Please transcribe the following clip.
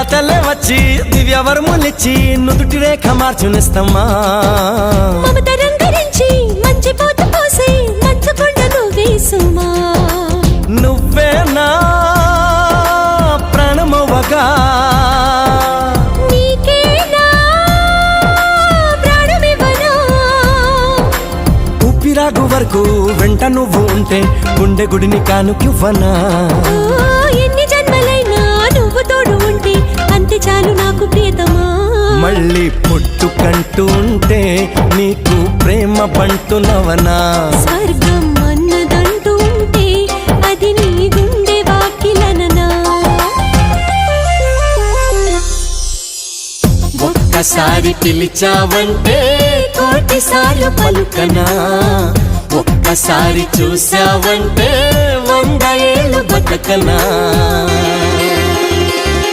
దేవతలే వచ్చి దివ్యవరములిచ్చి నుదుటి రేఖ మార్చునిస్తమ్మా మమత రంగరించి మంచి పోత పోసి మంచుకొండ నువ్వేసుమా నువ్వే నా ప్రాణమవ్వగా నీకేనా ప్రాణమివ్వనా ఊపిరాగు వరకు వెంట నువ్వు ఉంటే గుండె గుడిని కానుకివ్వనా ఎన్ని జన్మలైనా నువ్వు తోడు ఉంటే అంతే చాలు నాకు ప్రియతమా మళ్ళీ పుట్టుకంటూ ఉంటే నీకు ప్రేమ బంటునవనా స్వర్గం అన్నదంటూ ఉంటే అది నీ గుండె వాకిలననా ఒక్కసారి పిలిచావంటే కోటిసార్లు పలుకనా ఒక్కసారి చూసావంటే 100 ఏళ్ళు బతకనా